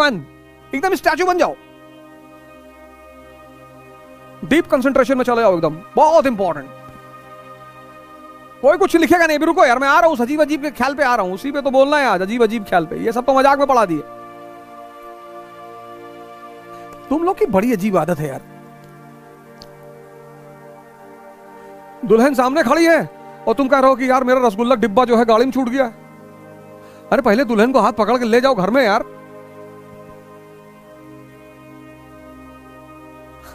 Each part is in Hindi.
भगवान, एकदम स्टैचू बन जाओ, डीप कंसंट्रेशन में चले जाओ एकदम, बहुत इंपॉर्टेंट। कोई कुछ लिखेगा नहीं, भी रुको यार मैं आ रहा हूं, अजीब अजीब के ख्याल पे आ रहा हूं, उसी पे तो बोलना है आज, अजीब अजीब ख्याल पे, ये सब तो मजाक में पढ़ा दिए। तुम लोग की बड़ी अजीब आदत है यार, दुल्हन सामने खड़ी है और तुम कह रहे हो कि यार मेरा रसगुल्ला डिब्बा जो है गाड़ी में छूट गया। अरे पहले दुल्हन को हाथ पकड़ के ले जाओ घर में यार।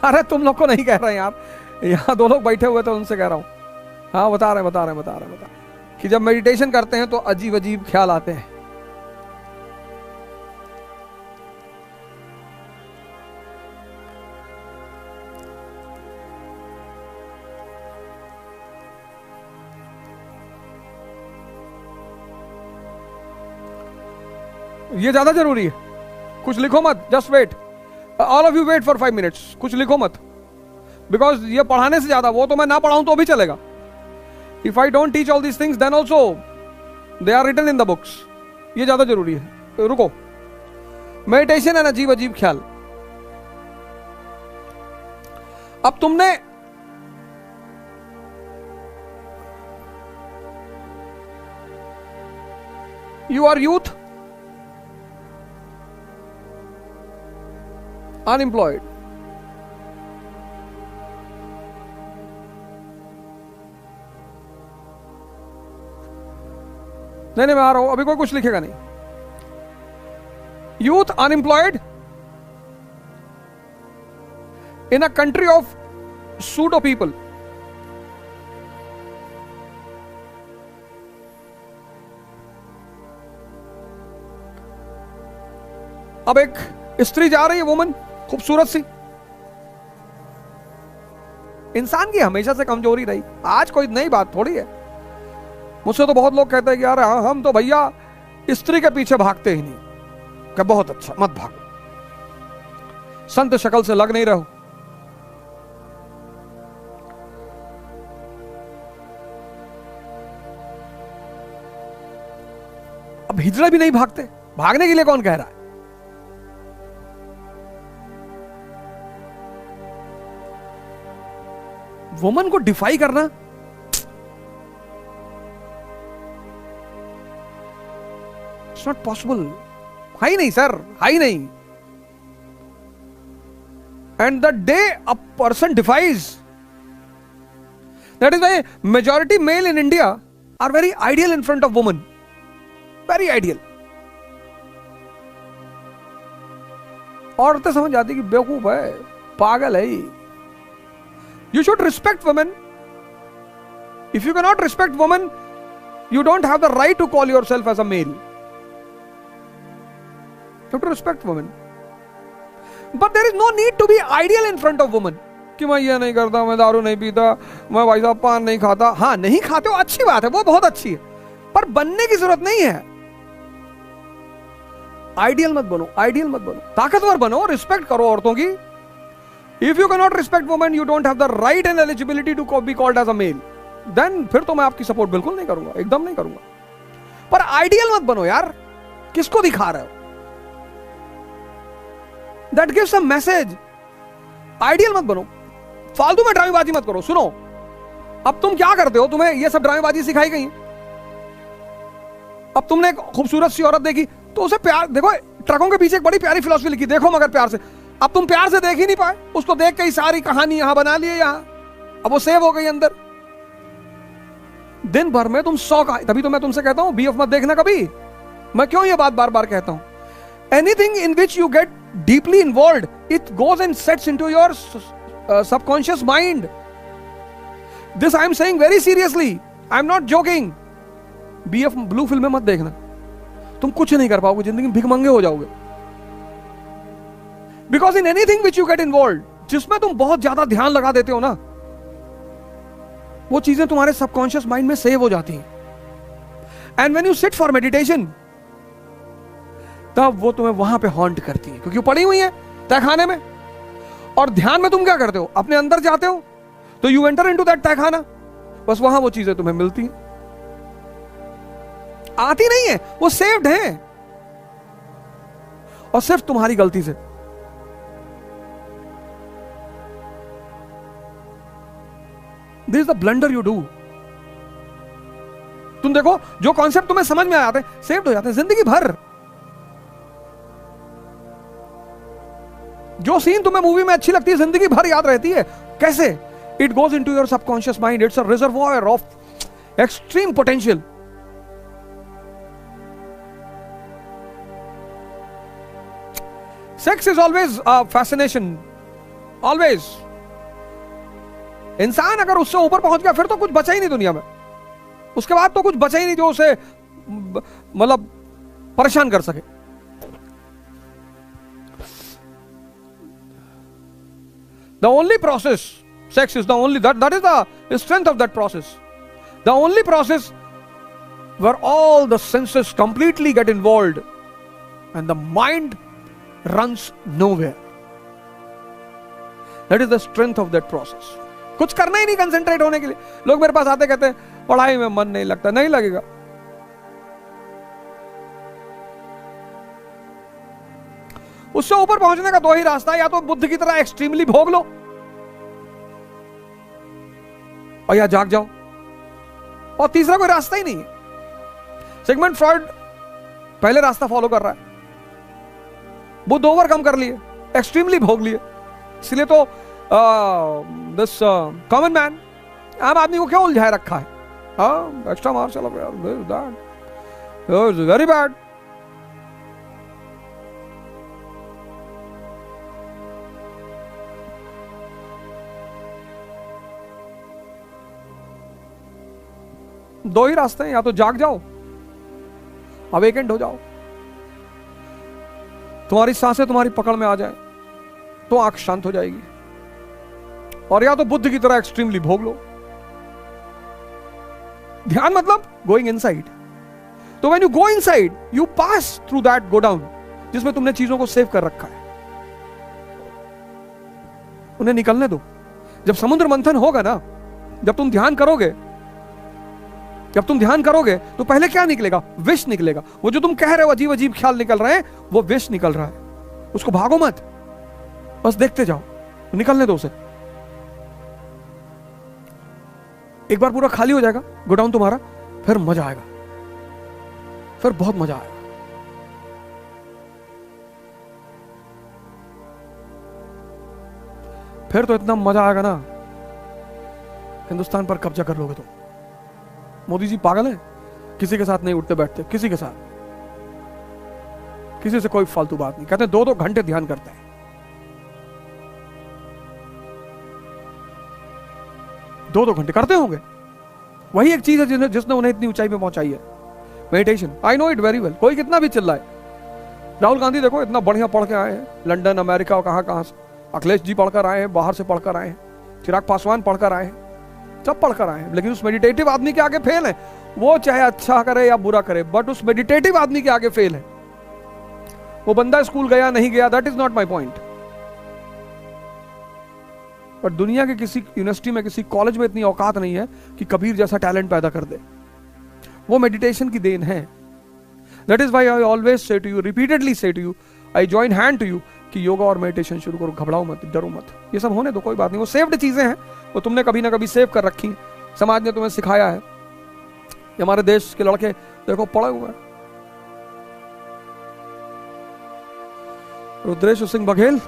अरे तुम लोग को नहीं कह रहे यार, यहां दो लोग बैठे हुए थे उनसे कह रहा हूं। हाँ बता रहे कि जब मेडिटेशन करते हैं तो अजीब अजीब ख्याल आते हैं। ये ज्यादा जरूरी है, कुछ लिखो मत, just wait, all of you wait for 5 minutes, कुछ लिखो मत, बिकॉज ये पढ़ाने से ज्यादा, वो तो मैं ना पढ़ाऊं तो भी चलेगा। If I don't teach all these things, then also they are written in the books. ये ज्यादा जरूरी है। तो रुको, मेडिटेशन है ना, अजीब अजीब ख्याल। अब तुमने you are youth, unemployed, नहीं मैं आ रहा हूं, अभी कोई कुछ लिखेगा नहीं। Youth unemployed in a country of pseudo people. अब एक स्त्री जा रही है, वुमन, खूबसूरत सी। इंसान की हमेशा से कमजोरी रही, आज कोई नई बात थोड़ी है। मुझसे तो बहुत लोग कहते हैं कि यार हम तो भैया स्त्री के पीछे भागते ही नहीं। क्या बहुत अच्छा, मत भागो, संत शक्ल से लग नहीं रहो। अब हिजड़े भी नहीं भागते, भागने के लिए कौन कह रहा है? वुमन को डिफाई करना, इट्स नॉट पॉसिबल। है ही नहीं सर, है ही नहीं। End the day a person defies, that is why majority male in India are very ideal in front of woman, very ideal. औरतें समझ जाती कि बेवकूफ है, पागल है। You should respect women. If you cannot respect women, you don't have the right to call yourself as a male. You have to respect women. But there is no need to be ideal in front of women. कि मैं ये नहीं करता, मैं दारू नहीं पीता, मैं भाई साहब पान नहीं खाता। हाँ नहीं खाते हो, अच्छी बात है, वो बहुत अच्छी है, पर बनने की जरूरत नहीं है। आइडियल मत बनो, आइडियल मत बनो, ताकतवर बनो, रिस्पेक्ट करो औरतों की। If you cannot respect women, you don't have the right and eligibility to be called as a male. Then फिर तो मैं आपकी सपोर्ट बिल्कुल नहीं करूंगा, एकदम नहीं करूंगा। पर आइडियल मत बनो यार, किसको दिखा रहे हो? That gives a message. Ideal मत बनो, फालतू में ड्रामेबाजी मत करो। सुनो, अब तुम क्या करते हो, तुम्हें ये सब ड्रामेबाजी सिखाई गई। अब तुमने एक खूबसूरत सी औरत देखी तो उसे प्यार, देखो ट्रकों के पीछे एक बड़ी प्यारी फिलॉसफी लिखी, देखो मगर प्यार से। अब तुम प्यार से देख ही नहीं पाए, उसको देख के ही सारी कहानी यहां बना ली है यहां, अब वो सेव हो गई अंदर। दिन भर में तुम 100 का, तभी तो मैं तुमसे कहता हूं बीएफ मत देखना कभी। मैं क्यों ये बात बार बार कहता हूं? Anything in which you get deeply involved, it goes and sets into your subconscious mind. This I am saying very seriously, I am not joking. BF blue फिल्में मत देखना, तुम कुछ नहीं कर पाओगे, जिंदगी में भिखमंगे हो जाओगे। Because in anything which you get involved, जिसमें तुम बहुत ज्यादा ध्यान लगा देते हो ना, वो चीजें तुम्हारे सबकॉन्शियस माइंड में सेव हो जाती हैं। And when you sit for meditation, तब वो तुम्हें वहां पे हॉन्ट करती है, क्योंकि वो पड़ी हुई है तहखाने में। और ध्यान में तुम क्या करते हो, अपने अंदर जाते हो, तो यू एंटर इनटू दैट तहखाना, बस वहां वो चीजें तुम्हें मिलती हैं। आती नहीं है, वो सेव्ड है। और सिर्फ तुम्हारी गलती से। This is the blunder you do. तुम देखो, जो कॉन्सेप्ट तुम्हें समझ में आ जाते हैं, सेव्ड हो जाते हैं जिंदगी भर। जो सीन तुम्हें मूवी में अच्छी लगती है, जिंदगी भर याद रहती है। कैसे? It goes into your subconscious mind. It's a reservoir of extreme potential. Sex is always fascination, always. इंसान अगर उससे ऊपर पहुंच गया, फिर तो कुछ बचा ही नहीं दुनिया में। उसके बाद तो कुछ बचा ही नहीं जो उसे मतलब परेशान कर सके। The only process, sex is the only, that is the strength of that process. The only process where all the senses completely get involved and the mind runs nowhere. That is the strength of that process. कुछ करना ही नहीं कंसेंट्रेट होने के लिए। लोग मेरे पास आते कहते हैं पढ़ाई में मन नहीं लगता। नहीं लगेगा। उससे ऊपर पहुंचने का दो ही रास्ता है, या तो बुद्ध की तरह एक्सट्रीमली भोग लो और या जाग जाओ, और तीसरा कोई रास्ता ही नहीं है। सिगमंड फ्रॉइड पहले रास्ता फॉलो कर रहा है। बुद्ध ओवरकम कर लिए, एक्सट्रीमली भोग लिए। इसलिए तो दिस कॉमन मैन, आम आदमी को क्यों उलझाए रखा है? Extra marshal very bad. दो ही रास्ते हैं, या तो जाग जाओ, अवेकेंड हो जाओ, तुम्हारी सांसें तुम्हारी पकड़ में आ जाए तो आंख शांत हो जाएगी, और या तो बुद्ध की तरह एक्सट्रीमली भोग लो। ध्यान मतलब गोइंग इनसाइड। तो when you go inside, you pass through that go down, जिसमें तुमने चीजों को सेव कर रखा है। उन्हें निकलने दो। जब समुद्र मंथन होगा ना, जब तुम ध्यान करोगे, जब तुम ध्यान करोगे तो पहले क्या निकलेगा? विष निकलेगा। वो जो तुम कह रहे हो अजीब अजीब ख्याल निकल रहे हैं, वो विष निकल रहा है। उसको भागो मत, बस देखते जाओ, निकलने दो उसे। एक बार पूरा खाली हो जाएगा गोडाउन तुम्हारा, फिर मजा आएगा, फिर बहुत मजा आएगा। फिर तो इतना मजा आएगा ना, हिंदुस्तान पर कब्जा कर लोगे तुम। मोदी जी पागल है? किसी के साथ नहीं उठते बैठते, किसी के साथ, किसी से कोई फालतू बात नहीं। कहते हैं 2-2 घंटे ध्यान करते हैं। 2-2 घंटे करते होंगे। वही एक चीज है जिसने उन्हें इतनी ऊंचाई पे पहुंचाई है, meditation. I know it very well. कोई कितना भी चिल्लाए। राहुल गांधी देखो इतना बढ़िया पढ़ के आए हैं, लंदन, अमेरिका और कहां से। अखिलेश जी पढ़कर आए हैं, बाहर से पढ़कर आए हैं। चिराग पासवान पढ़कर आए हैं, सब पढ़कर आए हैं। लेकिन उस मेडिटेटिव आदमी के आगे फेल है। वो चाहे अच्छा करे या बुरा करे, बट उस मेडिटेटिव आदमी के आगे फेल है। वो बंदा स्कूल गया नहीं गया, that is not my point. पर दुनिया के किसी यूनिवर्सिटी में, किसी कॉलेज में इतनी औकात नहीं है कि कबीर जैसा टैलेंट पैदा कर दे। वो मेडिटेशन की देन है। That is why I always say to you, repeatedly say to you, I join hand to you कि योगा और मेडिटेशन शुरू करो। घबराओ मत, डरो मत, ये सब होने दो, कोई बात नहीं। वो सेव्ड चीजें हैं, वो तुमने कभी ना कभी सेव कर रखी, समाज ने तुम्हें सिखाया है। हमारे देश के लड़के देखो पढ़े हुए हैं। रुद्रेश सिंह बघेल,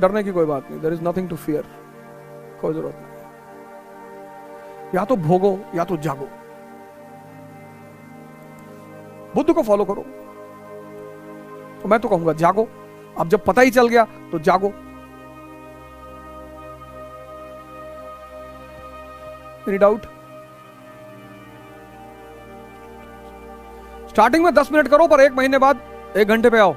डरने की कोई बात नहीं। There is nothing to fear, कोई जरूरत नहीं। या तो भोगो या तो जागो। बुद्ध को फॉलो करो। तो मैं तो कहूंगा जागो। अब जब पता ही चल गया तो जागो। Any doubt? स्टार्टिंग में 10 मिनट करो, पर 1 महीने बाद 1 घंटे पे आओ।